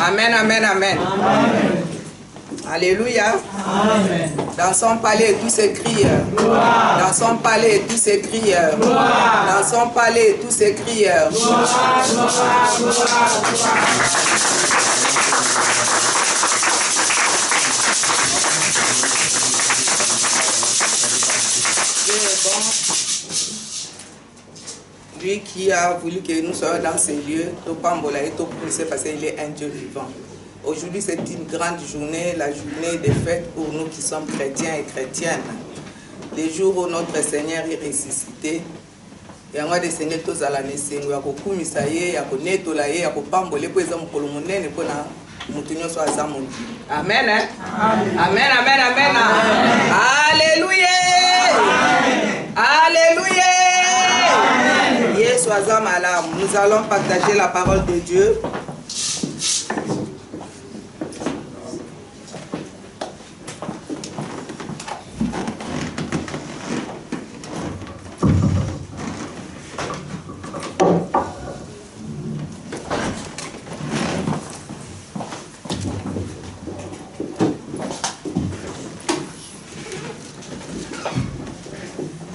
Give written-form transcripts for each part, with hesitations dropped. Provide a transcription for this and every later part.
Amen, amen, amen. Amen. Alléluia. Amen. Dans son palais, tous s'écrient. Dans son palais, tous s'écrient. Dans son palais, tous s'écrient. Lui qui a voulu que nous soyons dans ces lieux, Topambola et Topoussé parce qu'il est un Dieu vivant. Aujourd'hui, c'est une grande journée, la journée des fêtes pour nous qui sommes chrétiens et chrétiennes. Les jours où notre Seigneur est ressuscité, et on va descendre tous à la naissance, il y a beaucoup de choses, il y a beaucoup de choses, il y a beaucoup de choses, il y a beaucoup de choses. Amen. Amen, amen, amen. Alléluia. Alléluia. Sois-en malade. Nous allons partager la parole de Dieu.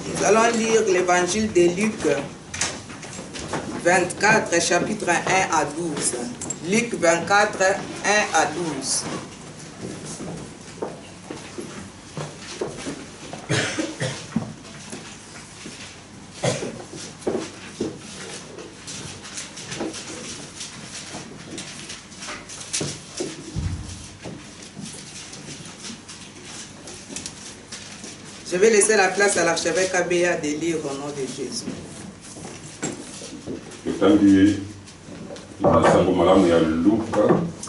Nous allons lire l'évangile de Luc 24, chapitre 1 à 12. Luc 24, 1 à 12. Je vais laisser la place à l'archevêque Abéa de lire au nom de Jésus. Tangi nasango malamu ya Luka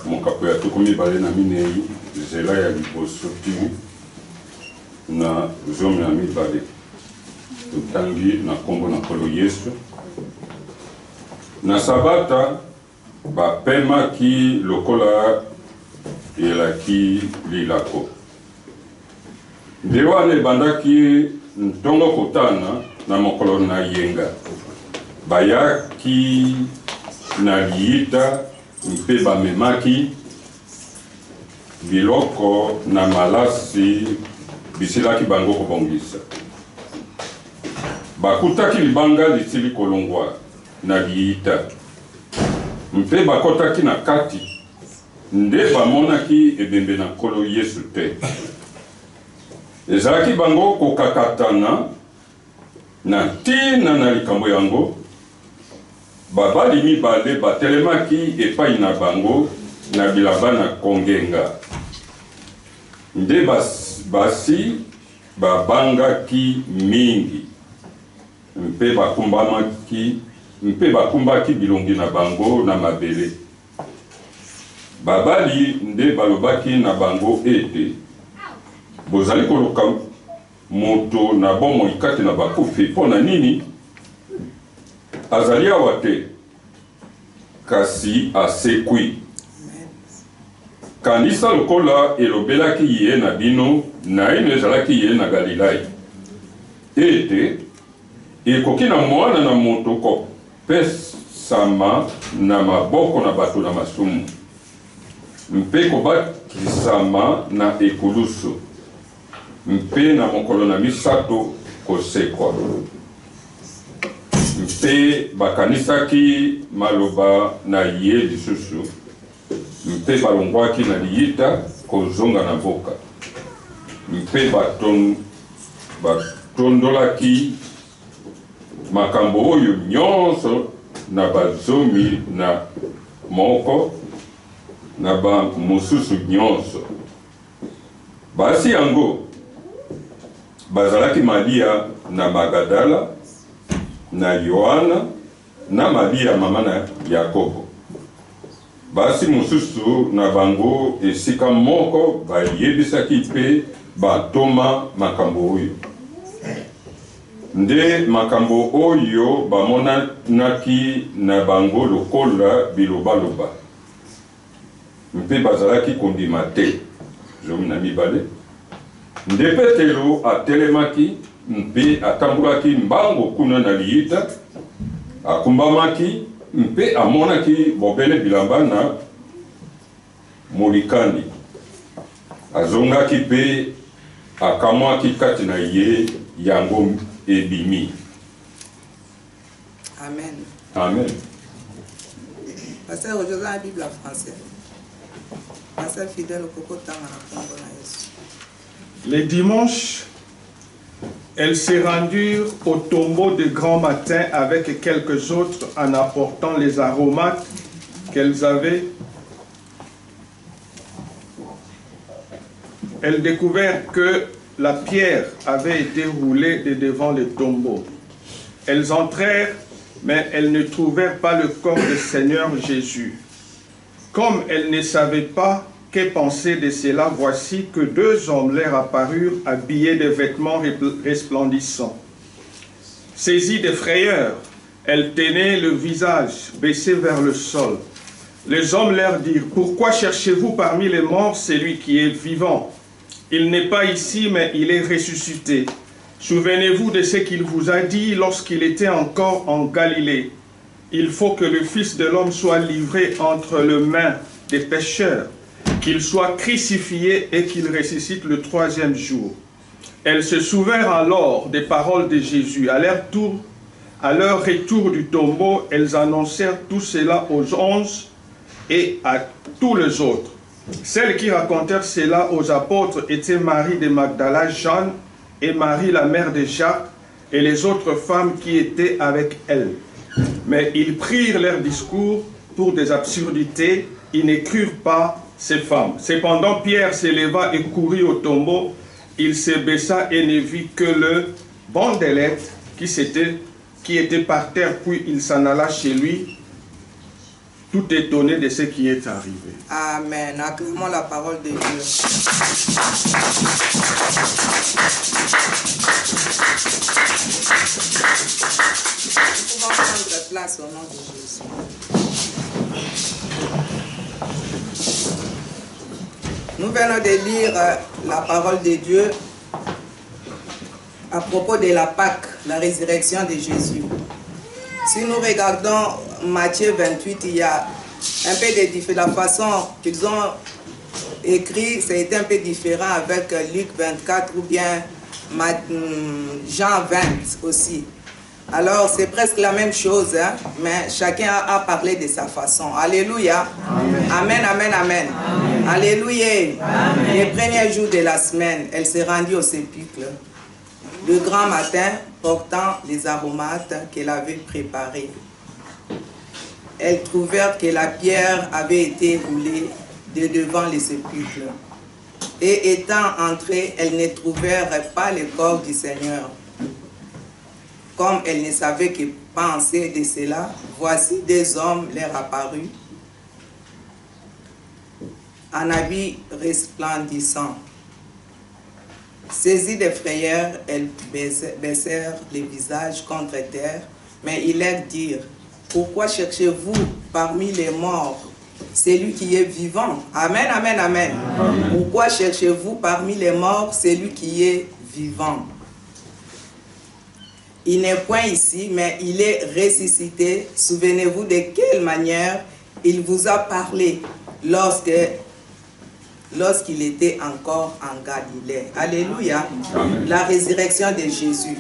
mokapo ya tukumi bale na minei zela ya liboso ti na zomi na mibale tutangi na kombo na kolo Yesu na sabata bapemaki lokola elaki lilako nde wana ebandaki ntongo kotana na mokolo na yenga bayaki na liita mpe bamemaki biloko na malasi bisilaki bango kobongisa bakutaki libanga lisili kolongwa na liita mpe bakotaki na kati nde bamonaki ebembe na nkolo Yesu te ezalaki bango kokakatana na ntina na likambo yango babali mibale batelemaki epai na bango na bilamba na kongenga nde basi babangaki mingi mpe bakumbaki bilongi na bango na mabele babali nde balobaki na bango ete bozali koluka moto na bomoi kati na bakufi mpo na nini azali awa te kasi asekwi kanisa lokola elobelaki ye na bino naino ezalaki ye na Galilai ete ekoki na mwana na moto kopesama na maboko na bato na masumu mpe kobakisama na ekulusu mpe na mokolo na misato kosekwa mpe bakanisaki maloba na ye lisusu mpe balongwaki na liita kozonga na boka mpe batondolaki makambo oyo nyonso na bazomi na moko na bamosusu nyonso basi yango bazalaki Maria na Magadala na Yohana na Maria mama na Yakobo basi mosusu na bango esika moko bayebisaki mpe batoma makambo oyo nde makambo oyo bamonanaki na bango lokola bilobaloba mpe bazalaki kondima te zomi na mibale nde Petelo atelemaki mpe atambulaki mbango kuna na liita akumbamaki mpe amonaki bobele bilamba na molikani azongaki pe akamwaki kati na ye yango ebimi. Amen. Amen. Pasteur, aujourd'hui la Bible en français. Pasteur fidèle au Coco Tanga. Les dimanches, elles se rendurent au tombeau de grand matin avec quelques autres en apportant les aromates qu'elles avaient. Elles découvrirent que la pierre avait été roulée de devant le tombeau. Elles entrèrent, mais elles ne trouvèrent pas le corps du Seigneur Jésus. Comme elles ne savaient pas que penser de cela, voici que deux hommes leur apparurent habillés de vêtements resplendissants. Saisies de frayeur, elles tenaient le visage baissé vers le sol. Les hommes leur dirent, « Pourquoi cherchez-vous parmi les morts celui qui est vivant? Il n'est pas ici, mais il est ressuscité. Souvenez-vous de ce qu'il vous a dit lorsqu'il était encore en Galilée. Il faut que le Fils de l'homme soit livré entre les mains des pécheurs, qu'il soit crucifié et qu'il ressuscite le troisième jour. » Elles se souvinrent alors des paroles de Jésus. À leur retour du tombeau, elles annoncèrent tout cela aux 11 et à tous les autres. Celles qui racontèrent cela aux apôtres étaient Marie de Magdala, Jeanne et Marie la mère de Jacques et les autres femmes qui étaient avec elles. Mais ils prirent leur discours pour des absurdités, ils ne crurent pas ces femmes. Cependant Pierre s'éleva et courut au tombeau, il se baissa et ne vit que le bandelette qui était par terre, puis il s'en alla chez lui, tout étonné de ce qui est arrivé. Amen. Acclamons la parole de Dieu. Nous pouvons prendre place au nom de Jésus. Nous venons de lire la parole de Dieu à propos de la Pâque, la résurrection de Jésus. Si nous regardons Matthieu 28, il y a un peu de différence. La façon qu'ils ont écrit, c'est un peu différent avec Luc 24 ou bien Jean 20 aussi. Alors, c'est presque la même chose, hein, mais chacun a parlé de sa façon. Alléluia. Amen, amen, amen. Amen. Alléluia. Amen. Les premiers jours de la semaine, elle s'est rendue au sépulcre le grand matin, portant les aromates qu'elle avait préparés. Elles trouvèrent que la pierre avait été roulée de devant le sépulcre. Et étant entrées, elles ne trouvèrent pas le corps du Seigneur. Comme elles ne savaient que penser de cela, voici deux hommes leur apparus, en habits resplendissants. Saisies de frayeur, elles baissèrent les visages contre terre, mais ils leur dirent, « Pourquoi cherchez-vous parmi les morts celui qui est vivant? » Amen, amen, amen. Amen. Pourquoi cherchez-vous parmi les morts celui qui est vivant? Il n'est point ici, mais il est ressuscité. Souvenez-vous de quelle manière il vous a parlé lorsqu'il était encore en Galilée. Alléluia. Amen. La résurrection de Jésus.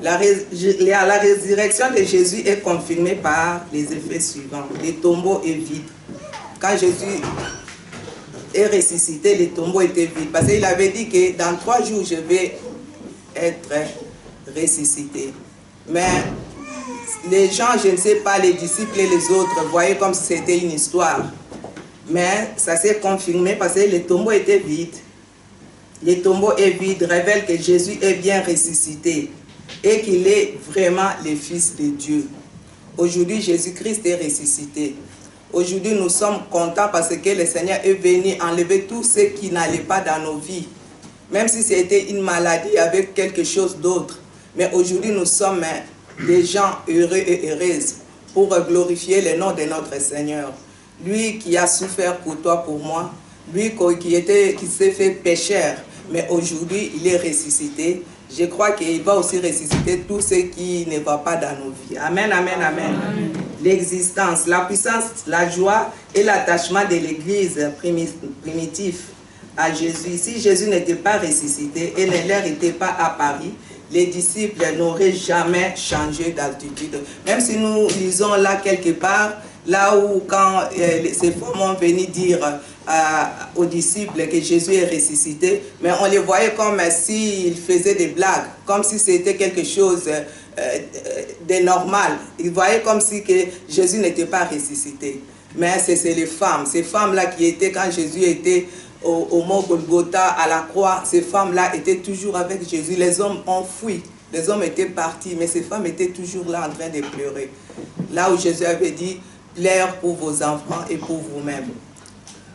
La résurrection de Jésus est confirmée par les effets suivants. Le tombeau est vide. Quand Jésus est ressuscité, le tombeau était vide. Parce qu'il avait dit que dans 3 jours, je vais être ressuscité. Mais les gens, je ne sais pas, les disciples et les autres, voyaient comme si c'était une histoire. Mais ça s'est confirmé parce que le tombeau était vide. Le tombeau est vide, révèle que Jésus est bien ressuscité et qu'il est vraiment le Fils de Dieu. Aujourd'hui, Jésus-Christ est ressuscité. Aujourd'hui, nous sommes contents parce que le Seigneur est venu enlever tout ce qui n'allait pas dans nos vies. Même si c'était une maladie avec quelque chose d'autre. Mais aujourd'hui, nous sommes des gens heureux et heureuses pour glorifier le nom de notre Seigneur. Lui qui a souffert pour toi, pour moi. Lui qui s'est fait pécheur. Mais aujourd'hui, il est ressuscité. Je crois qu'il va aussi ressusciter tout ce qui ne va pas dans nos vies. Amen, amen, amen. Amen. l'existence, la puissance, la joie et l'attachement de l'Église primitive à Jésus. Si Jésus n'était pas ressuscité et ne leur était pas apparu, les disciples n'auraient jamais changé d'altitude. Même si nous lisons là quelque part, là où quand ces femmes ont venu dire aux disciples que Jésus est ressuscité, mais on les voyait comme s'ils faisaient des blagues, comme si c'était quelque chose de normal. Ils voyaient comme si que Jésus n'était pas ressuscité. Mais c'est les femmes, ces femmes-là qui étaient, quand Jésus était au mont Golgotha, à la croix, ces femmes-là étaient toujours avec Jésus. Les hommes ont fui, les hommes étaient partis, mais ces femmes étaient toujours là en train de pleurer. Là où Jésus avait dit, pleure pour vos enfants et pour vous-même.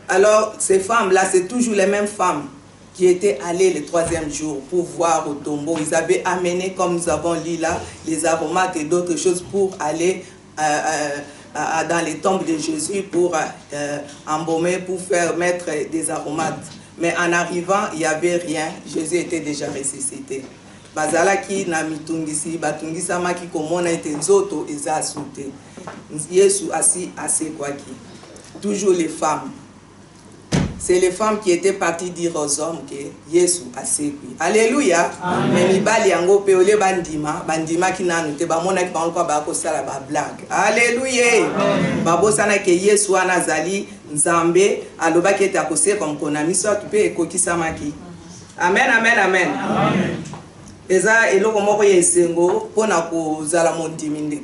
Alors, ces femmes-là, c'est toujours les mêmes femmes qui étaient allées le 3e jour pour voir au tombeau. Ils avaient amené, comme nous avons lu là, les aromates et d'autres choses pour aller dans les tombes de Jésus pour embaumer, pour faire mettre des aromates. Mais en arrivant, il n'y avait rien. Jésus était déjà ressuscité. Bazalaki na mitungisi, batungisa ki komona ete nzoto eza asute. Yesu asi kwaki. Toujours les femmes. C'est les femmes qui étaient parties dire aux hommes que Yesu asekwi. Alléluia. Mais mibali yango pe ole bandima ki nanu te bamona ki bango ba ko sala ba blague. Alléluia. Babo sana ke Yesu anazali nzambe alobaki ete akose comme konamiso tupe ekokisama ki. Amen, amen, amen. Amen. Eza eloko moko ya esengo pona kozala mondimi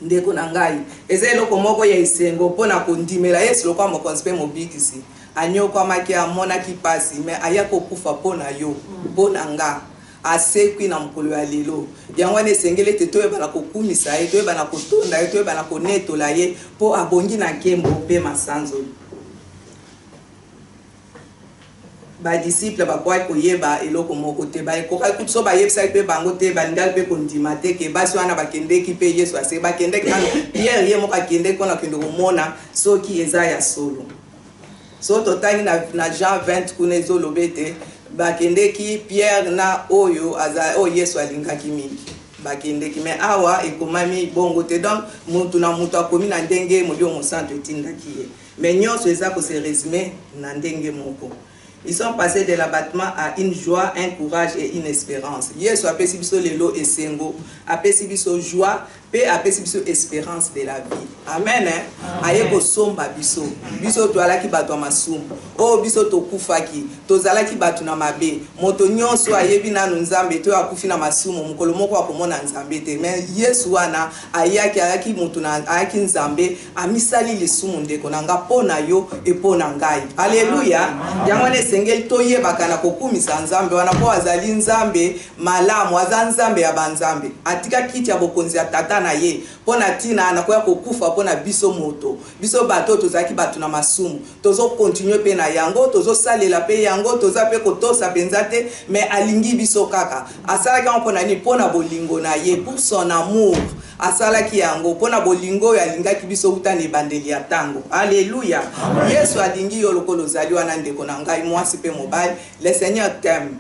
ndeko na ngai. Eza eloko moko ya esengo pona kondimela Yesu lokwa mokonsipe mobikisi. Anyo kwa maki amona ki pasi me aya kokufa pona yo pona nga asekwi na mukolo ya lelo yango ne sengele te toye bana kokumisa ye toye bana kotonda ye toye bana konetola ye po abongi na kembo pe masanzo. Ba disciple ba kwa koyeba eloko moko te ba ko ka kutso ba yebisa pe bango te ba ndal pe kondima te ke basi wana bakende ki pe Yesu ase bakende kana Pierre ye moka kende kona kende komona soki eza ya solo. So totali na Jean 20 kunezo lobete bakende ki Pierre na oyo aza o Yesu alingaki mingi bakende ki me awa ekomami bongo te donc mutu na mutu akomi na ndenge mo bio mo santo tindaki ye mais nyonso eza ko se résumer na ndenge moko. Ils sont passés de l'abattement à une joie, un courage et une espérance. Yesu apesi biso lelo esengo, apesi biso joie, pe apesi biso espérance de la vie. Amen. Aye ko somba biso. Biso to alaki bato masumu. O biso to kufaki, to zalaki bato na mabe. Moto nyonso ayebi na nzambe to akufi na masumu, mukolo moko akomona nzambe te. Mais Yesu wana ayaki moto na ayaki nzambe, amisali lisumu ndeko nanga pona yo e pona ngai. Alléluia. Yangone sengeli toye bakana kokumisa nzambe wana po azali nzambe malamu aza nzambe ya banzambe atika kiti ya bokonzi ya tata na ye pona tina anakoya kokufa pona biso moto biso bato tozaki bato na masumu tozo continuer pe na yango tozo salela pe yango toza pe kotosa penza te mais alingi biso kaka asalaki pona ni pona bolingo na ye pour son amour asalaki yango pona bolingo ya lingaki biso utani bandeli ya tango. Alléluia. Yesu alingi yo lokolo zali wana ndeko na ngai mwasi pe mobile. Le Seigneur t'aime.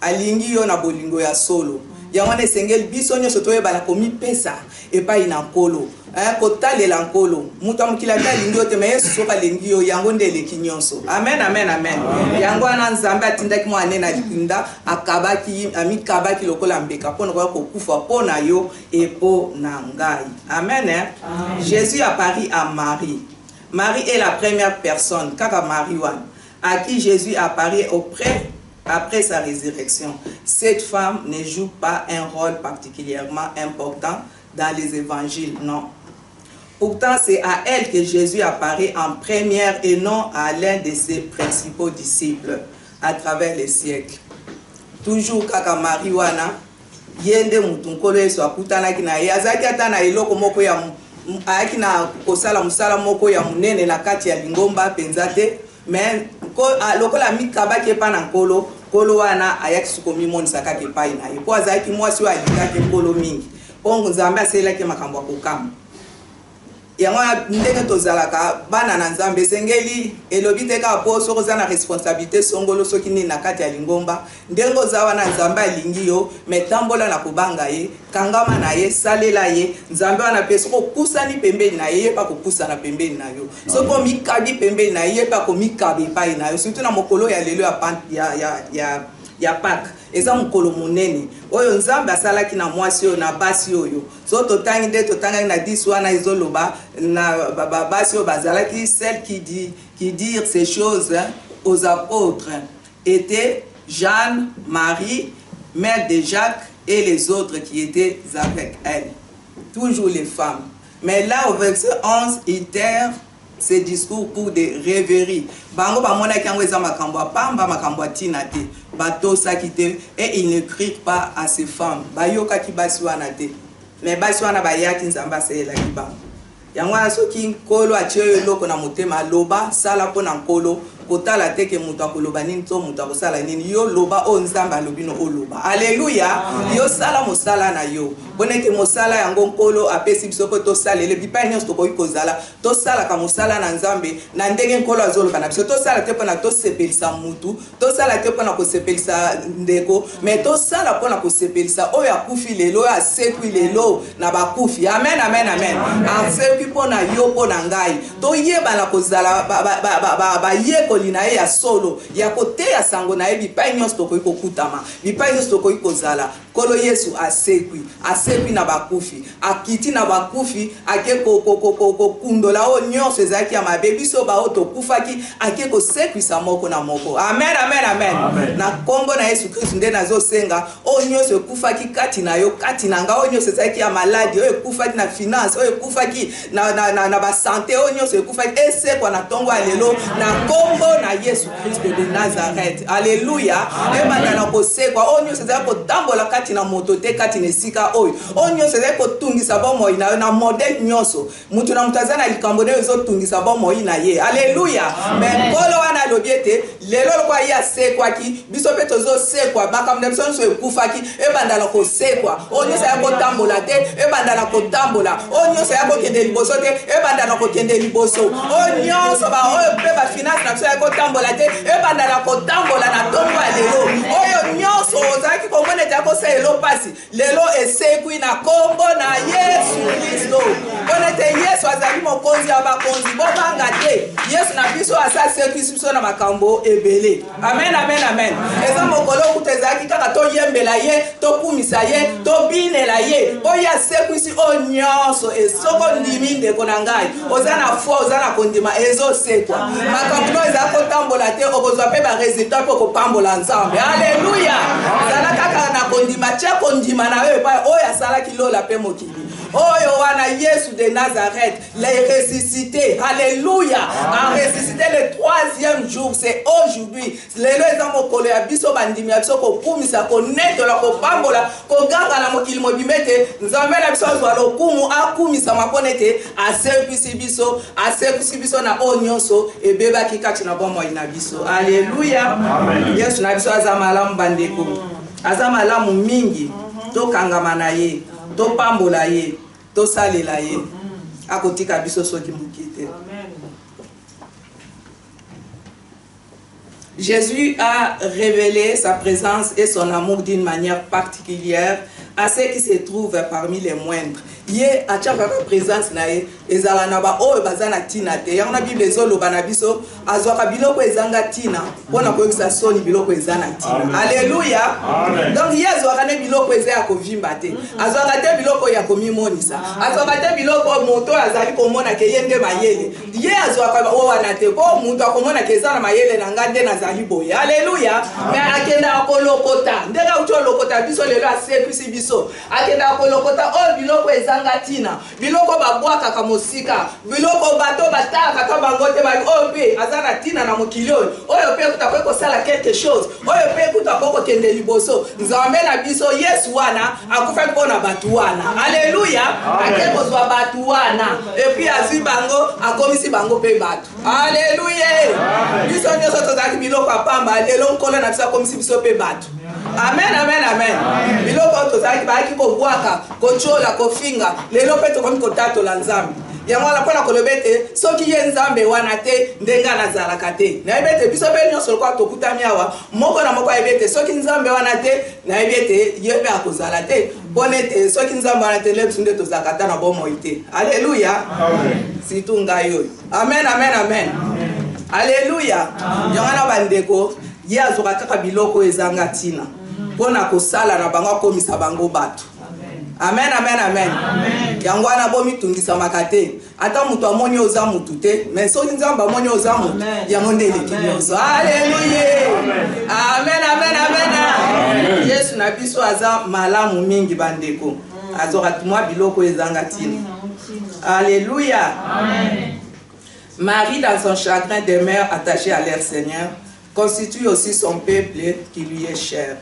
Alingi yo na bolingo ya solo. Yango sengeli biso nyonso toyeba na komi pesa epai na nkolo. Kotalela nkolo. Mutu amukila talingi yo te me Yesu soka lingi yo yango ndele kinyonso. Amen, amen, amen. Yango ana nzambe atindaki mwana na likinda akabaki amikabaki lokola mbeka pona ko kufa pona yo epo na ngai. Amen. Jésus apparut à Marie. Marie est la première personne, kaka Marie wan, à qui Jésus apparut après sa résurrection. Cette femme ne joue pas un rôle particulièrement important dans les évangiles, non. Pourtant, c'est à elle que Jésus apparaît en première et non à l'un de ses principaux disciples à travers les siècles. Toujours kaka Marie wana, yende mutunkolo Yesu akutanaki na ye azaki ata na eloko moko ya ayaki na kosala musala moko ya munene na kati ya lingomba penza te mais lokola mikabaki epa na nkolo kolo wana ayaki sukomi monisa kaka epai na ye po azalaki mwasi oyo alingaki nkolo mingi mpo nzambe asalelaki makambo ya kokamba. yango ndenge tozalaka bana na nzambe sengeli elobi te ka po soko za na responsabilité songolo soki ni na kati ya lingomba ndenge ozawa na nzambe alingi yo metambola na kubanga ye kangama na ye salela ye nzambe wana pe soko kusani pembeni na ye pa kokusana pembeni na yo soko mikabi pembeni na ye pa ko mikabi pa na yo surtout na mokolo ya lelo ya Pâques eza mokolo monene oyo nzambe asalaki na mwasi oyo na basi oyo so totangi nde totangaki na 10 wana ezoloba na basi oyo bazalaki celle qui dire ces choses aux apôtres étaient Jeanne, Marie, mère de Jacques et les autres qui étaient avec elle. Toujours les femmes. Mais là au verset 11 ils terent ces discours pour des rêveries. Bango ba mona kango eza makambo pamba makambo tina te. Bato sakite et ils ne crient pas à ces femmes. Bayoka ki basi wana te. Mais basi wana bayaki nzamba sela ki ba. Yango asoki nkolo atyo loko na motema loba sala pona nkolo kotala teke mutu akoloba nini to mutu akosala nini yo loba o nzamba alobino o loba. Alléluia. Yo sala mosala na yo. Boneke mosala yango nkolo apesi biso ko to sala le bipa nyonso to koyi kozala to sala ka mosala na nzambe na ndenge nkolo azoloba na biso to sala te pona to sepelisa mutu to sala te pona ko sepelisa ndeko mais to sala pona ko sepelisa oyo akufi lelo ya sekwi lelo na bakufi. Amen amen amen. Asekwi pona yo pona ngai to yeba na kozala ba yekoli na ye ya solo ya kote ya sango na ye bipa nyonso to koyi kokutama bipa nyonso to koyi kozala kolo Yesu asekwi na bakufi akiti na bakufi ake kundola o nyonso ezaki ya mabe biso ba oto kufaki ake ko sekwisa moko na moko. Amen amen amen, amen. Na kombo na Yesu Kristo nde nazo senga o nyonso kufaki kati na yo kati na nga o nyonso ezaki ya maladi o kufaki na finance o kufaki na ba santé o nyonso kufaki ese kwa na tongo alelo na kombo na Yesu Kristo de Nazareth. Alléluia. Ebanda na kosekwa o nyonso ezaki ko tambola kati na moto te kati na sika oyo onyo seze ko tungisa bomo ina na model nyonso mutu na mutazana likambo ne zo tungisa bomo ina ye. Alléluia. Mais kolo wana lobiete lelo kwa ya sekwa ki biso peto zo sekwa makamne biso so ekufaki ebanda la ko sekwa onyo sa ko tambola te ebanda la ko tambola onyo sa ko kende liboso te ebanda la ko kende liboso onyo so ba oyo pe ba finance na so ko tambola te ebanda la ko tambola na tongo lelo oyo nyonso ozaki ko moneta ko se elo pasi lelo esekwi na kombo na Yesu Kristo. Bonete Yesu azali mokonzi ya bakonzi bobanga te Yesu na biso asa sekwi biso na makambo ebele. Amen amen amen. Eza mokolo kutezaki kaka to yembela ye to kumisa ye to binela ye oya sekwi si onyonso esoko ndimi ndeko na ngai ozana foi ozana kondima ezo sekwa makambo eza ko tambola te okozwa pe ba resultat po ko pambola nzambe. Alléluia. Zala kaka na kondima cha kondima na wewe pa oya sala kilola pe mokili oyo wana Yesu de Nazareth les ressuscité. Alléluia. A ressuscité le 3e jour, c'est aujourd'hui. Lelo eza mokolo ya biso bandimi ya biso ko kumisa ko netola ko pambola ko ganga na mokili mobimete nzambe na biso zwa lokumu akumisa maponete asekwisi biso na onyonso ebeba kikati na bomo ina biso. Alléluia. Yesu na biso aza malamu bandeko aza malamu mingi to kangama na ye to pambola ye to salela ye akotika biso soki mukite. Jésus a révélé sa présence et son amour d'une manière particulière à ceux qui se trouvent parmi les moindres. Ye achaka présence na ye ezala na ba oyo bazana tina te yana Bible ezoloba na biso azwaka biloko ezanga tina pona ko yekisa soni biloko ezana tina. Alléluia. Donc ye azwaka ne biloko ezaya ko vimba te azwaka te biloko ya komimonisa azwaka te biloko moto azali komona ke yende mayele ye azwaka o wana te ko mutu akomona ke ezana mayele na ngande na zali boye. Alléluia. Mais akenda kolokota ndeka uto lokota biso lelo asekwisi biso akenda kolokota o biloko ezanga tina biloko babwaka ka mosika biloko bato bataka ka bangote ba ope azana tina na mokili oyo pe kutakoy ko sala quelque chose oyo pe kutakoy ko kende liboso nzambe na biso Yesu wana akufa mpona batu wana. Alléluia. Akeko zwa batu wana et puis azi bango akomisi bango pe batu. Alléluia. Biso nyoso tozaki biloko apamba lelo nkolo na biso akomisi biso pe batu. Amen amen amen. Biloko tozaki ba ki ko bwaka ko chola ko finga lelo pe to komi ko tato la nzambe yango la pona kolobete soki ye nzambe wana te ndenga nazalaka te nayebete biso be nyonso lokwa tokutami awa moko na moko ayebete soki nzambe wana te nayebete ye pe akozala te pone te soki nzambe wana te lebiso nde tozalaka ta na bomoi te. Alléluia. Surtout ngai oyo. Amen, amen, amen. Alléluia. Yango na bandeko ye azoka kaka biloko ezanga tina pona kosala na bango akomisa bango bato. Amen, amen, amen. Yango wana bomi tungisa makate. Ata mutu amoni oza mutu te, mais soki nzamba amoni oza mutu, yango nde leki nyonso. Alléluia. Amen, amen, amen. Yesu na biso aza malamu mingi bandeko. Azoka tumwa biloko ezanga tina. Alléluia. Marie, dans son chagrin de mère attachée à leur Seigneur, constitue aussi son peuple qui lui est cher.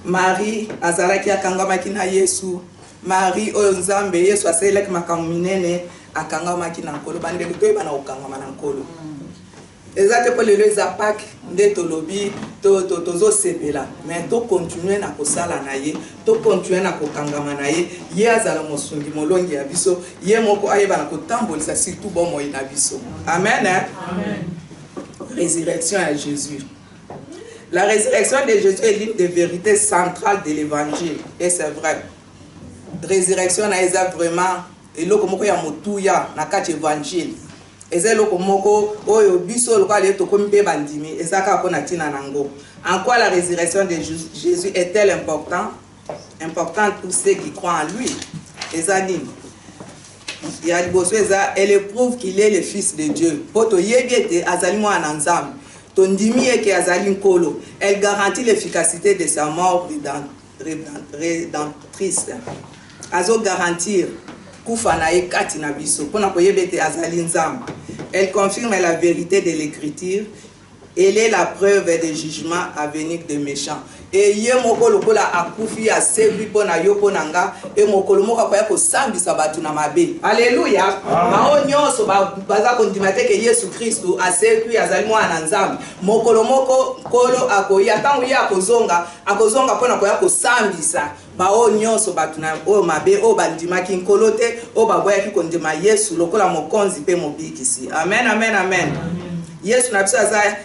Marie, azalaki akangamaki na Yesu. Marie, oyo nzambe Yesu aseleki makambo minene akangamaki na nkolo. Bandeko toyeba na okangama na nkolo. Eza te po lelo eza Pâques nde tolobi tozosepela, mais to continuer na kosala na ye, to continuer na kokangama na ye, ye azala mosungi molongi ya biso, ye moko ayeba na kotambolisa surtout bomoi na biso. Amen. Amen. Résurrection à Jésus. La résurrection de Jésus est l'une des vérités centrales de l'évangile. Et c'est vrai. Résurrection na eza vraiment eloko moko ya motuya na kati évangile. Eza eloko moko oyo biso lokwa le tokomi pe bandimi ezaka pona tina nango. En quoi la résurrection de Jésus est-elle importante pour ceux qui croient en lui? Eza nini? Ya liboso eza elle prouve qu'il est le fils de Dieu. Poto yebiete azali mwana nzambe. Tondimi eke azali nkolo. Elle garantit l'efficacité de sa mort rédemptrice. Azo garantir kufa na ye kati na biso pona koyebete azali nzambe. Elle confirme la vérité de l'écriture. Elle est la preuve des jugements à venir des méchants. Et ye moko lokola akufi ya sebi pona yo pona nga e mokolo moko akoya ko sambisa batu na mabe. Alléluia. Bao nyonso baza kondima te ke Yesu Kristo asebi azali mwana nzambe. Mokolo moko kolo akoya tangu ya akozonga pona koya ko sambisa. Bao nyonso batu na o mabe o bandima ki nkolo te o baboya ki kondima Yesu lokola mokonzi pe mobikisi. Amen, amen, amen. Yesu na biso azali.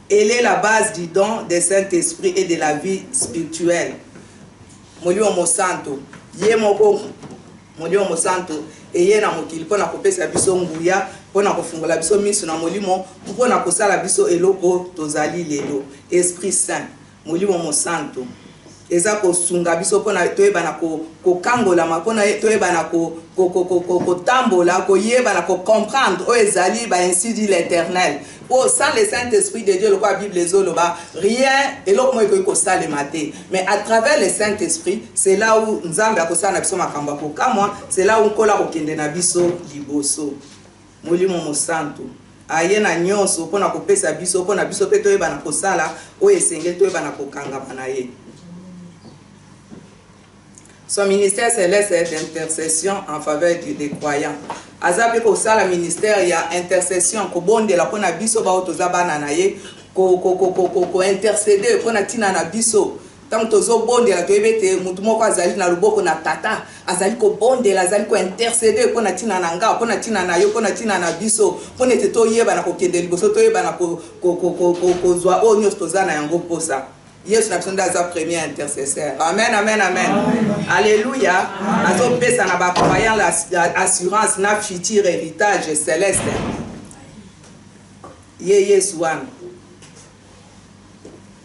Elle est la base du don du Saint-Esprit et de la vie spirituelle. Molio mo santo, ye moko molio mo santo et ye na mokili pona kopesa biso nguya, pona kofungola biso miso na molimo, pona kosala biso eloko tozali lelo. Esprit Saint, molio mo santo. Eza ko sunga biso pona toyeba na ko kangola ma pona toyeba na ko tambola ko yeba na ko comprendre o ezali ba ainsi dit l'Éternel. Oh, sans le Saint-Esprit de Dieu, le quoi Bible les oloba, rien et l'autre moi que ça le maté. Mais à travers le Saint-Esprit, c'est là où Nzambe a kosa na biso makamba ko kamwa, c'est là où kola ko kende na biso liboso. Molimo mo santo. Aye na nyonso pona ko pesa biso pona biso pe toyeba na kosala o esengeli toyeba na kokanga na ye. Son ministère céleste est d'intercession en faveur des croyants. Azabi ko sala ministère ya intercession ko bonde la pona biso ba otozabana na ye ko intercéder pona tina na biso. Tant tozo bonde la toyebete mutu moko azali na luboko na tata azali ko bonde la azali ko intercéder pona tina na nga pona tina na yo pona tina na biso pona te toyeba na ko kende liboso toyeba na ko zwa o nyos tozana yango posa. Yesu na sonda za premier intercesseur. Amen, amen, amen. Alléluia. Azo pesa na ba croyant l'assurance na futur héritage céleste. Yesu wan.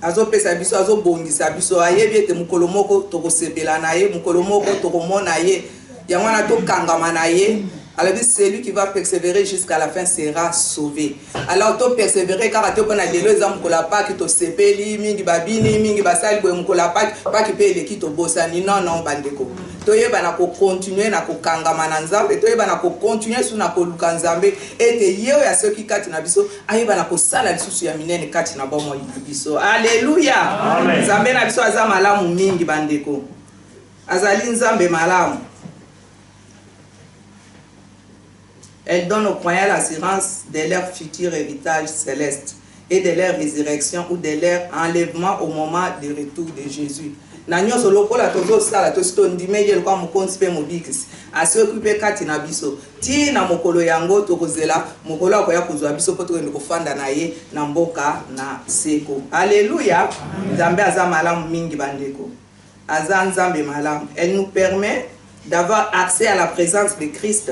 Azo pesa biso azo bongisa biso ayebi ete mukolo moko tokosepela na ye mukolo moko tokomona ye yango na tokangama na ye. Alors celui qui va persévérer jusqu'à la fin sera sauvé. Alors to persévérer car to pona lelo za mukola pa ki to sepeli mingi babini mingi basali bo mukola pa ki pe le ki to bosani non bandeko. To yeba na ko continuer na ko kangama na nzambe to yeba na ko continuer su na ko luka nzambe ete yeo ya soki kati na biso ayeba na ko sala lisusu ya minene kati na bomo ya biso. Alléluia. Amen. Nzambe na biso aza malamu mingi bandeko. Azali nzambe malamu. Elle donne aux croyants l'assurance de leur futur héritage céleste et de leur résurrection ou de leur enlèvement au moment du retour de Jésus. na nyonso lokola tozosala tosi tondimeli elokwa mokonzi mpe mobikisi asoki mpe kati na biso ntina mokolo yango tokozela mokolo akoya kozwa biso mpo tokende kofanda na ye na mboka na seko. Alléluia. Nzambe aza malamu mingi bandeko, aza nzambe malamu. Elle nous permet d'avoir accès à la présence de Christ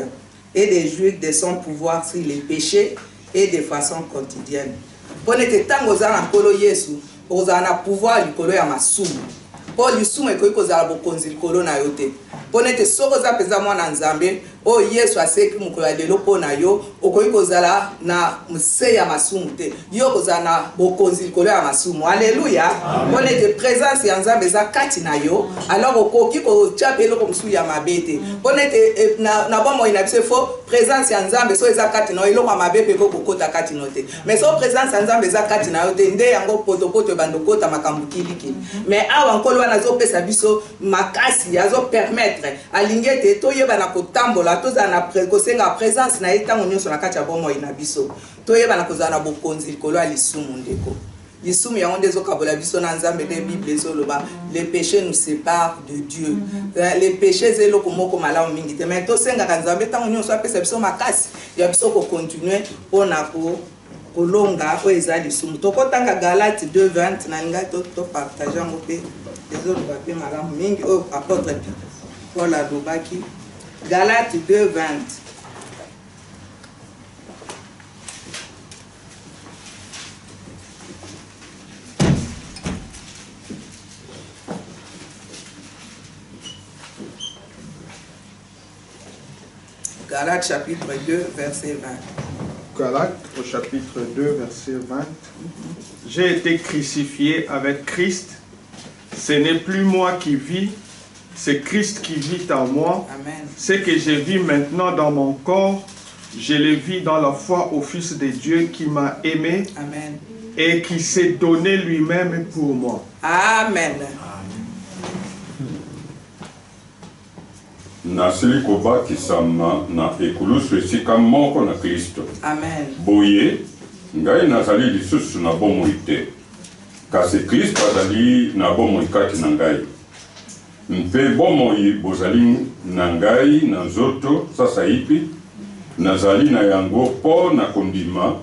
et de jouir de son pouvoir sur les péchés et de façon quotidienne. Pour ete tango za na nkolo Yesu ozala na pouvoir likolo ya masumu po lisumu ekoki kozala bokonzi likolo na yo te. Pour ete soko oza mpenza mwana nzambe oyo Yesu aseki mokolo ya lelo mpo na yo okoki kozala na mse ya masumu te, yo kozala na bokonzi likolo ya masumu. Alléluia. Pour ete présence ya nzambe eza kati na yo alors okoki kotia mpe eloko mosusu ya mabe te. Pour ete na bomoi na biso fo présence ya nzambe so eza kati na yo eloko ya mabe mpe kokokota kati na yo te. Mais so présence ya nzambe eza kati na yo te nde yango potopoto ebanda kota makambo kilikili. Mais awa nkolo wana azopesa biso makasi azopermettre alingi ete toyebana kotambola tozala na kosenga présence na ye ntango nyonso na kati ya bomoi na biso toyebana kozala na bokonzi likolo ya lisumu ndeko. Lisumu yango nde ezokabola biso na nzambe nde Bible ezoloba les péchés nous séparent de Dieu. Les péchés eza eloko moko malamu mingi te, mais tosengaka nzambe ntango nyonso apesa biso makasi ya biso kocontinue mpona kolonga oyo eza lisumu. Tokotanga Galate 2:20 na lingai topartage yango mpe ezoloba mpe malamu mingi oyo apôtre Paul alobaki. Galate 2:20. Galates chapitre 2, verset 20. Galates au chapitre 2, verset 20. J'ai été crucifié avec Christ. Ce n'est plus moi qui vis, c'est Christ qui vit en moi. Amen. Ce que je vis maintenant dans mon corps, je le vis dans la foi au Fils de Dieu qui m'a aimé. Amen. Et qui s'est donné lui-même pour moi. Amen. nasili kobakisama na ekulusu esika moko na Kristo. Amen. Boye ngai nazali lisusu na bomoi te, kasi Kristo azali na bomoi kati na ngai. Mpe bomoi bozali na ngai na nzoto sasa hivi nazali na yango po na kondima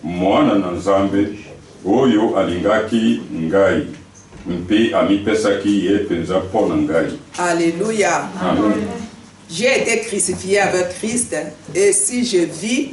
mwana na Nzambe oyo alingaki ngai mpe amipesaki ye penza po na ngai. Alléluia. Amen. J'ai été crucifié avec Christ et si je vis,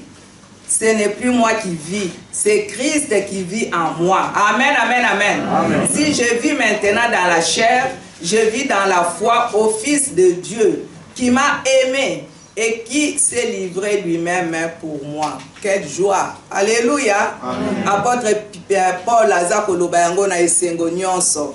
ce n'est plus moi qui vis, c'est Christ qui vit en moi. Amen, amen, amen. Amen. Si je vis maintenant dans la chair, je vis dans la foi au Fils de Dieu qui m'a aimé et qui s'est livré lui-même pour moi. Quelle joie. Alléluia. Amen. Apôtre Paul aza koloba yango na esengo nyonso.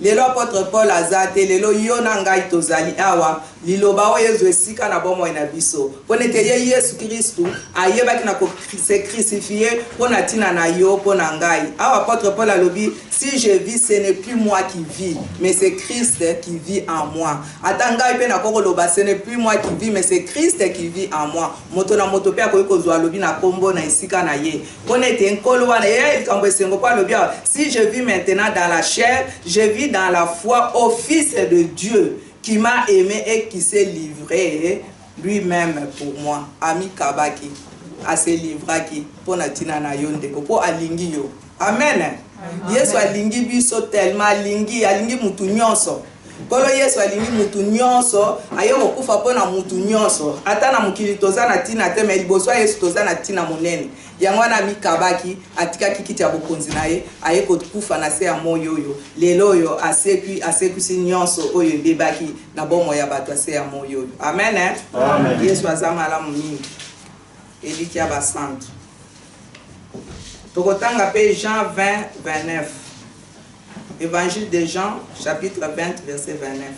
Lelo apôtre Paul azate lelo yo na ngai tozali awa liloba oyo Yesu esika na bomoi na biso. Ponete ye Yesu Kristu ayebaki na ko se crucifié pona tina na yo pona ngai. Awa apôtre Paul alobi si je vis ce n'est plus moi qui vis mais c'est Christ qui vit en moi. Atanga pe na ko loba ce n'est plus moi qui vis mais c'est Christ qui vit en moi. Moto na moto pe akoyiko zo alobi na kombo na esika na ye. Ponete nkolo wana ye kambo esengo pa alobi si je vis maintenant dans la chair, je vis dans la foi au Fils de Dieu qui m'a aimé et qui s'est livré lui-même pour moi. Ami Kabaki, a se livraki pour natina na yonde ko alingi yo. Amen. Yesu alingi biso tellement alingi mutu nyonso. Kolo Yesu alingi mutu nyonso ayo kokufa pona mutu nyonso. Ata na mukili tozana tina te me liboso Yesu tozana tina monene. Yango wana mikabaki atikaki kiti ya bokonzi na ye aye kokufa na se ya moyo oyo lelo oyo asekusi nyonso oyo ebebaki na bomo ya bato se ya moyo oyo. Amen. Amen. Yesu azama malamu mingi eliki ya basantu. Tokotanga pe Jean 20:29. Évangile de Jean chapitre 20 verset 29.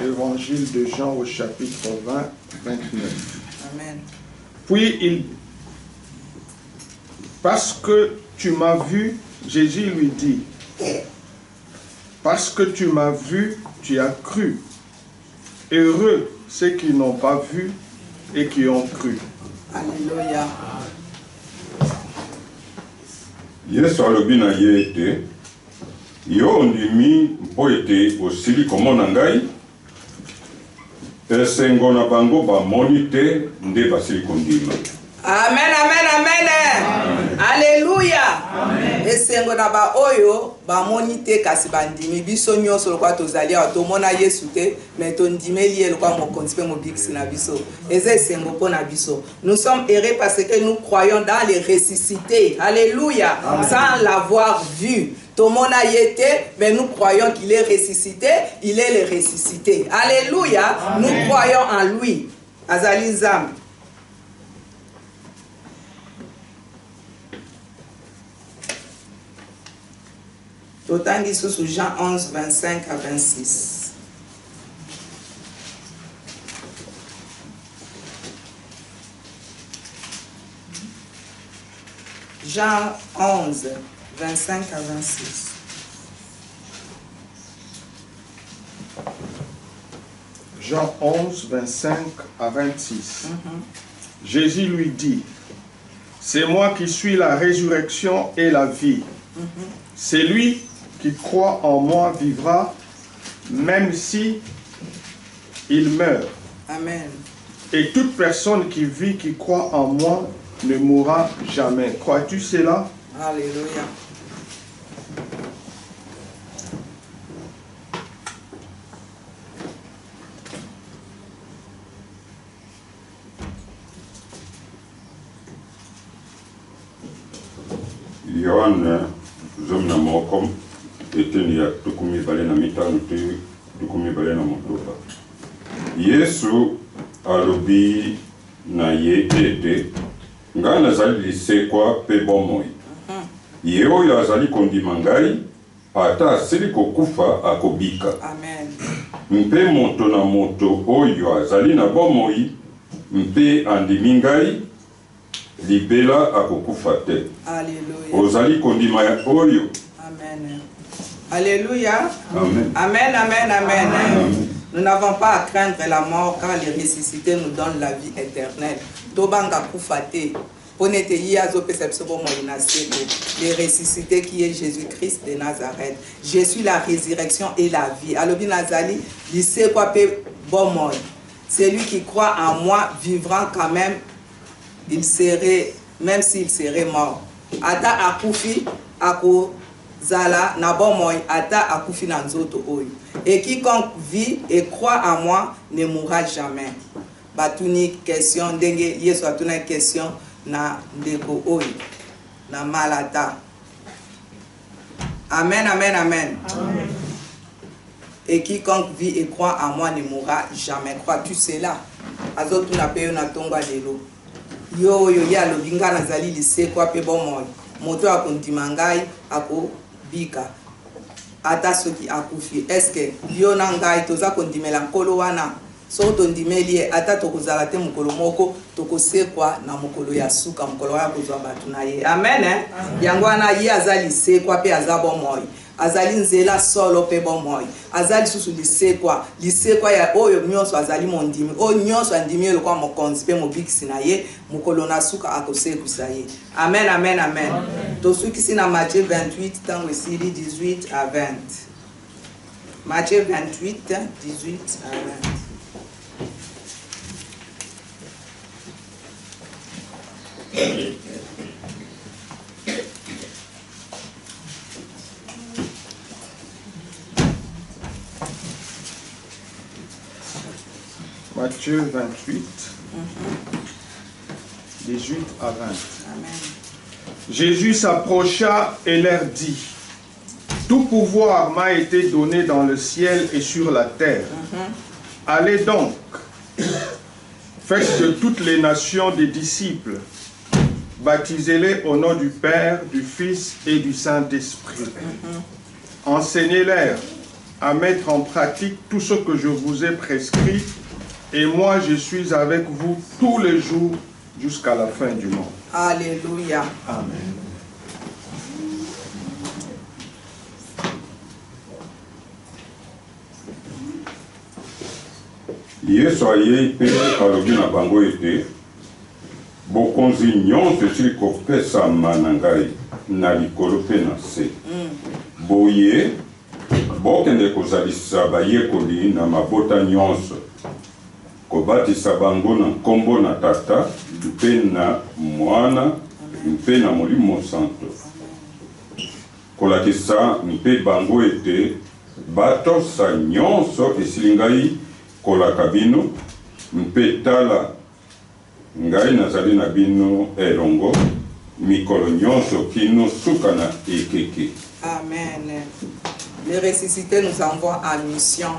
Évangile de Jean au chapitre 20, 29. Amen. Puis parce que tu m'as vu Jésus lui dit, parce que tu m'as vu, tu as cru. Heureux ceux qui n'ont pas vu et qui ont cru. Alléluia. Yesu alobi na ye ete yo ondimi mpo ete osili komona ngai esengo na bango bamoni te nde basili kondima. Amen, amen, amen. Alléluia. Esengo na ba oyo ba moni te kasi bandimi biso nyonso lokwa tozali awa tomona Yesu te mais tondimeli ye lokwa mokonzi pe mobikisi na biso. Eza esengo mpo na biso. Nous sommes heureux parce que nous croyons dans les ressuscités. Alléluia. Sans l'avoir vu. Tomona yete, mais nous croyons qu'il est ressuscité, il est le ressuscité. Alléluia. Nous croyons en lui. Azali Zam. Totangi sous Jean 11, 25 à 26. Jean 11, 25 à 26. Jean 11, 25 à 26. Jésus lui dit, c'est moi qui suis la résurrection et la vie. C'est lui qui croit en moi vivra, même si il meurt. Amen. Et toute personne qui vit, qui croit en moi, ne mourra jamais. Crois-tu cela? Alléluia. Yohana zomna mokom eteni ya tukumi bale na mitano te tukumi bale na motoba. Yesu alobi na ye ete ngai nazali lisekwa pe bomoi. Ye oyo azali kondima ngai ata asili kokufa akobika. Amen. Mpe moto na moto oyo azali na bomoi mpe andimi ngai libela akokufa te. Alléluia. Ozali kondima ya oyo. Amen. Alléluia. Amen. Amen, amen, amen. Amen. Nous n'avons pas à craindre la mort car les ressuscités nous donnent la vie éternelle. Tobanga kufate. Ponete yazo pesepsobo moinaseko. Les ressuscités qui est Jésus-Christ de Nazareth. Je suis la résurrection et la vie. Alobi Nazali, lycée quoi pe bon moi. Celui qui croit en moi vivra quand même. Il serait, même s'il serait mort. Ata akufi ako zala na bon moi. Ata akufi na nzoto oyo. Et quiconque vit et croit en moi ne mourra jamais. Batuni question ndenge Yesu atuna question na ndeko oyo na malata. Amen, amen, amen. Amen. Et quiconque vit et croit en moi ne mourra jamais. Crois-tu cela? Azotu na peyo na tonga lelo. Yo yo ya lo binga na zali lise kwa pe bon moi. Moto akondima ngai ako bika. Ata soki akufi. Est-ce que yo na ngai toza kondimela nkolo wana? So tondimeli ata tokozala te mukolo moko tokosekwa na mukolo ya suka mukolo ya kozwa batu na ye. Amen. Yango wana ye azali sekwa pe azabo moi. Azali nzela solo pe bon moi. Azali susu lisekwa ya oyo nyonso azali mondimi. O nyonso andimi lo kwa mokonzi pe mobikisi na ye mukolo na suka akosekusa ye. Amen, amen, amen. Tosukisi na Matthieu 28 tango esili 18 à 20. Matthieu 28 18 à 20. Matthieu 28, 18 à 20. Amen. Jésus s'approcha et leur dit, tout pouvoir m'a été donné dans le ciel et sur la terre. Allez donc, faites de toutes les nations des disciples, baptisez-les au nom du Père, du Fils et du Saint-Esprit. Enseignez-leur à mettre en pratique tout ce que je vous ai prescrit, et moi je suis avec vous tous les jours jusqu'à la fin du monde. Alléluia. Amen. Yesu aye pe alobi na bango ete bokonzi nyonso esili kopesama na ngai na likolo mpe na se. Boye bokende kozalisa bayekoli na mabota nyonso, kobatisa bango na nkombo na Tata mpe na Mwana mpe na Molimo Santo, kolakisa mpe bango ete batosa nyonso esili ngai kolaka bino, mpe tala ngai nazali na bino elongo mikolo nyonso kino suka na ekeke. Amen. Le ressuscité nous envoie en mission.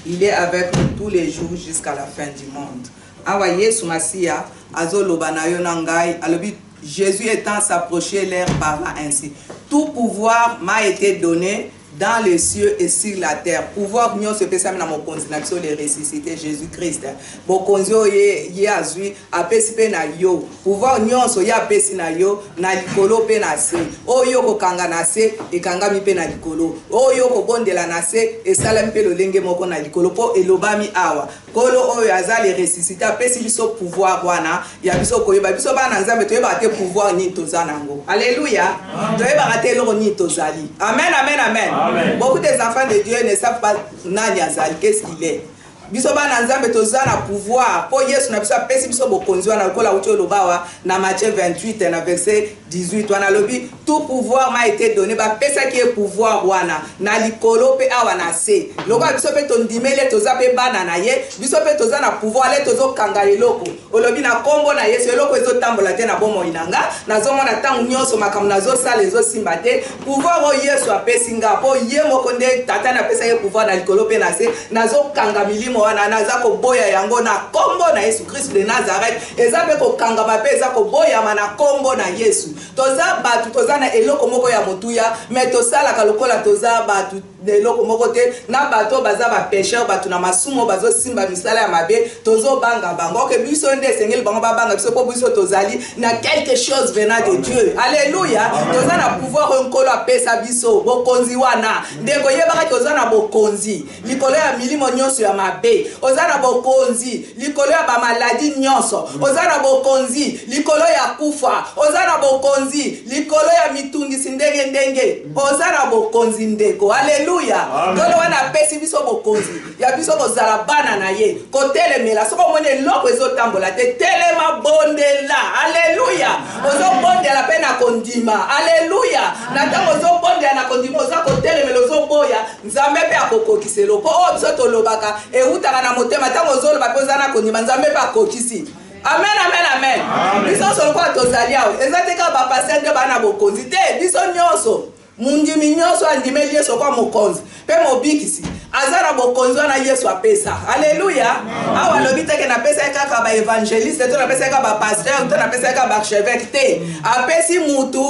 Il est avec nous tous les jours jusqu'à la fin du monde. Awa Yesu Masia, azoloba na yo na ngai, alobi Jésus étant s'approché l'air parla ainsi. Tout pouvoir m'a été donné dans les cieux et sur la terre. Pouvoir nyo se pesa na mokonzi na biso le ressuscité Jésus-Christ. Mokonzi o ye azui apesi pe na yo. Pouvoir nyo so ya apesi na yo na likolo pe na se. O yo ko kanga na se e kanga mi pe na likolo. O yo ko bondela na se e sala mi pe lolenge moko na likolo po elobami awa. Kolo oyo azali ressuscité apesi biso pouvoir wana ya biso koyeba biso bana nzambe toyeba te pouvoir ni tozanango. Alléluia. Toyeba te loro ni tozali. Amen, amen, amen. Amen. Beaucoup des enfants de Dieu ne savent pas nani azali, qu'est-ce qu'il est. Biso bana nzambe tozana pouvoir po Yesu na biso apesi biso bokonzi wana kola uti olobawa na Matthieu 28 na verset 18 wana lobi tout pouvoir m'a été donné ba pesa ki pouvoir wana na likolo pe awa na se loka biso pe tondimele toza pe bana na ye biso pe tozana pouvoir le tozo kanga eloko olobi na kombo na Yesu eloko ezo tambola te na bomo inanga nazomona tangu nyonso makamu nazo sala ezo simba te pouvoir o Yesu apesi nga po ye moko nde tata na pesa ye pouvoir na likolo pe na se nazo kanga milimo wana naza ko boya yango na kombo na Yesu Christ de Nazareth ezabe ko kanga mape eza ko boya mana kombo na Yesu toza batu toza na eloko moko ya motuya mais tosala ka lokola toza batu eloko moko te na bato baza ba pécheur batu na masumo bazo simba misala ya mabe tozo banga bango ke biso nde sengeli bango ba banga biso po biso tozali na quelque chose venant de Dieu. Alléluia. Toza na pouvoir nkolo apesa biso bokonzi wana ndeko yebaka toza na bokonzi likolo ya milimo nyonso ya mabe oza na bokonzi likolo ya ba maladie nyonso oza na bokonzi likolo ya kufa oza na bokonzi likolo ya mitungisi ndenge oza na bokonzi ndeko. Alléluia. Ngolo wana apesi biso bokonzi ya biso kozala bana na ye kotelemela soko mone eloko ezotambola te telema bondela. Alléluia. Ozobondela pe na kondima. Alléluia. Na tango ozobondela na kondima oza kotelemela ozoboya nzambe pe akokokiselo po o biso tolobaka eutaka na motema tango ozoloba pe oza na kondima nzambe pe akokisi. Amen, amen, amen. Biso solo kwa tozali awe ezateka ba pasente bana bokonzi te biso nyonso mundimi nyonso andimeli Yesu kwa mokonzi pe mobikisi azara bokonzi wana Yesu apesa. Alléluia. Awa lobite ke na pesa kaka ba évangéliste to na pesa kaka ba pasteur to na pesa kaka ba archevêque te apesi mutu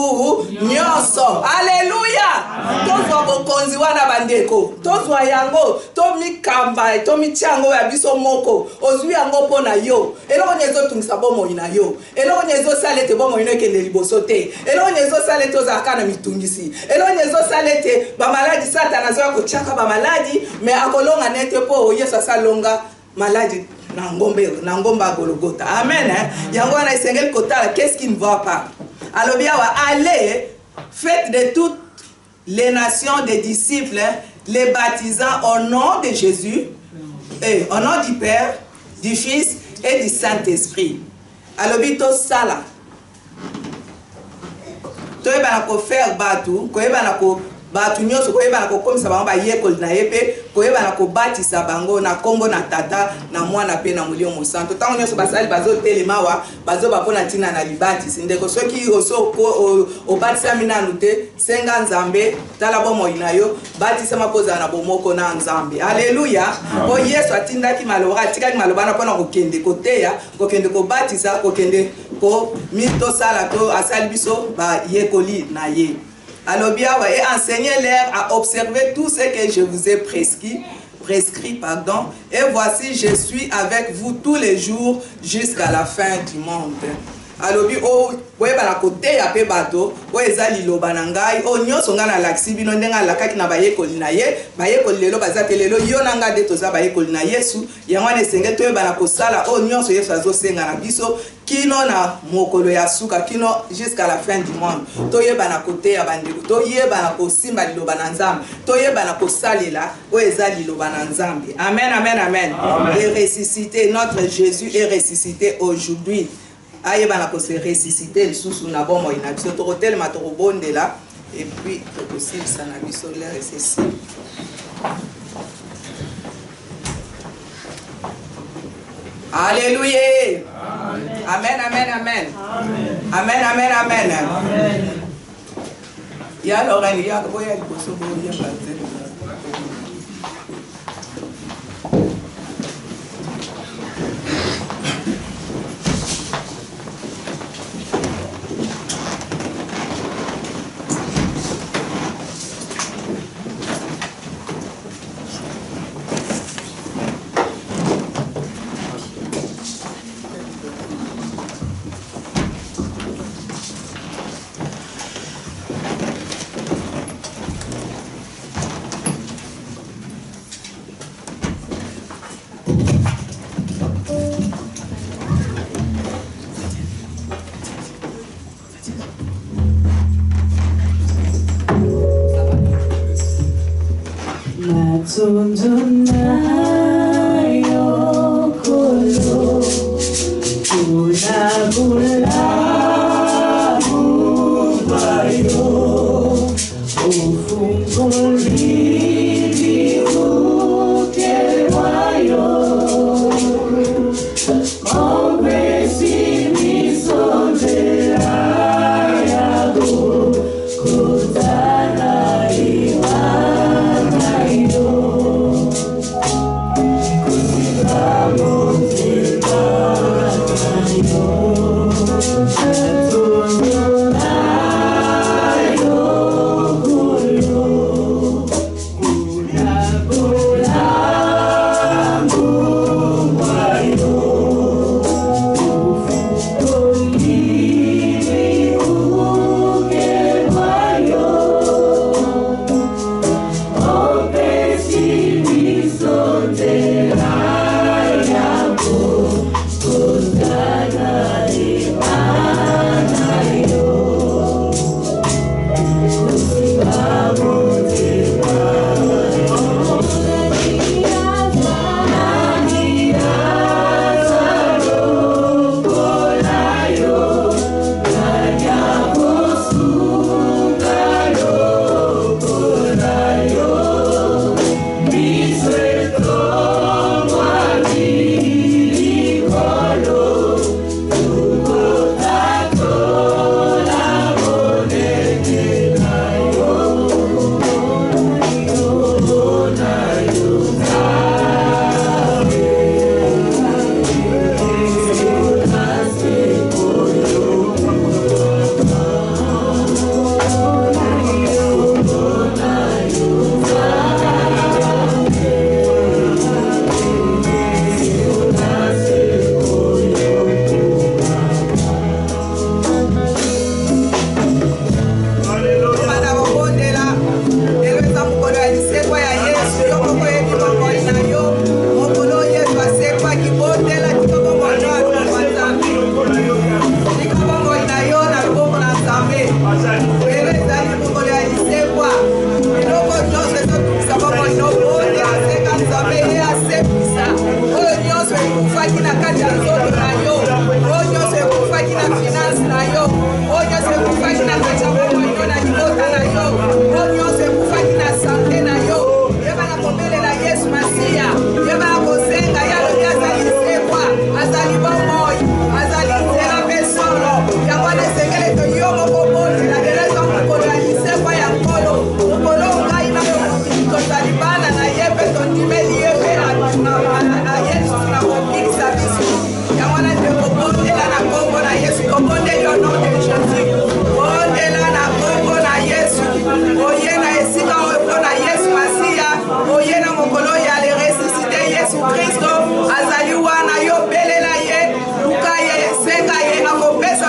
nyonso. Alléluia. Tozwa bokonzi wana bandeko tozwa yango to mikamba to michango ya biso moko ozwi yango pona yo eloko nyezo tungisa bomo ina yo eloko nyezo salete bomo ino kende liboso te eloko nyezo salete ozaka na mitungisi eloko nyezo salete ba maladi satana zo ko chaka ba maladi mais akolonga nete po Yesu asalonga maladi na ngomba Golgotha. Amen. Yango na isengeli kotala qu'est-ce qui ne va pas. Alors bien allez faites de toutes les nations des disciples les baptisant au nom de Jésus et au nom du Père, du Fils et du Saint-Esprit. Alors bito sala toyeba ko faire batu koyeba na ko batu nyonso koyeba na ko komisa bango ba yekoli na yepe koyeba na ko batisa bango na kombo na Tata na Mwana pe na Molimo Santo tango nyonso basali bazo telema wa bazo bapona tina na libatisi ndeko soki oso o batisa minanu te senga nzambe tala bomo inayo batisa mapoza na bomoko na nzambe. Alléluia. O Yesu atindaki maloba atikaki maloba na pona kokende koteya kokende ko batisa kokende ko mito sala to asali biso ba yekoli na ye. Alors bien, et enseignez-leur à observer tout ce que je vous ai prescrit, et voici, je suis avec vous tous les jours jusqu'à la fin du monde. alobi o boyeba na koteya pe bato oyo eza liloba na ngai oyo nyonso ngai nalakisi bino ndenge alakaki na bayekoli na ye bayekoli lelo baza te lelo yo na ngai nde toza bayekoli na Yesu yango wana esengeli toyeba na kosala oyo nyonso Yesu azosenga na biso kino na mokolo ya suka kino jusqu'à la fin du monde toyeba na koteya bandeko toyeba na kosimba liloba na Nzambe toyeba na kosalela oyo eza liloba na Nzambe. Amen, amen, amen. Et ressuscité, notre Jésus est ressuscité aujourd'hui. Ayeba na ko se ressusciter lisusu na bomo ina biso to hotel matorobondela et puis aussi ça na biso l'air et ceci. Alléluia. Amen, amen, amen. Amen, amen, amen. Ya Lorraine ya ko ya liboso bo ya banze. Christ azali wana yo belela ye luka ye senga ye akopesa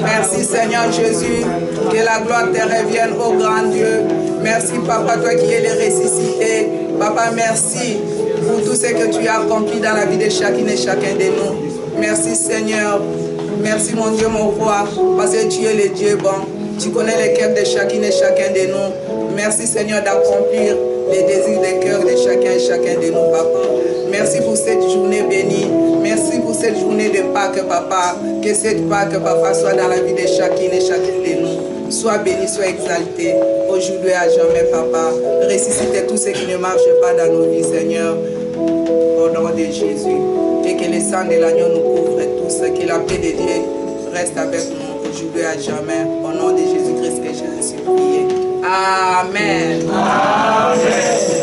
Merci Seigneur Jésus, que la gloire te revienne, ô grand Dieu. Merci Papa, toi qui es le ressuscité. Papa, merci pour tout ce que tu as accompli dans la vie de chacune et chacun de nous. Merci Seigneur, merci mon Dieu, mon roi, parce que tu es le Dieu bon. Tu connais les cœurs de chacune et chacun de nous. Merci Seigneur d'accomplir les désirs des cœurs de chacun et chacun de nous, Papa. Merci pour cette journée bénie. Merci pour cette journée de Pâques, Papa. Que cette Pâques, Papa, soit dans la vie de chacune et chacun de nous. Sois béni, sois exalté, aujourd'hui et à jamais, Papa. Ressuscite tout ce qui ne marche pas dans nos vies, Seigneur, au nom de Jésus. Et que le sang de l'agneau nous couvre tous. Que la paix de Dieu reste avec nous aujourd'hui et à jamais. Au nom de Jésus-Christ que j'ai ainsi prié. Amen. Amen.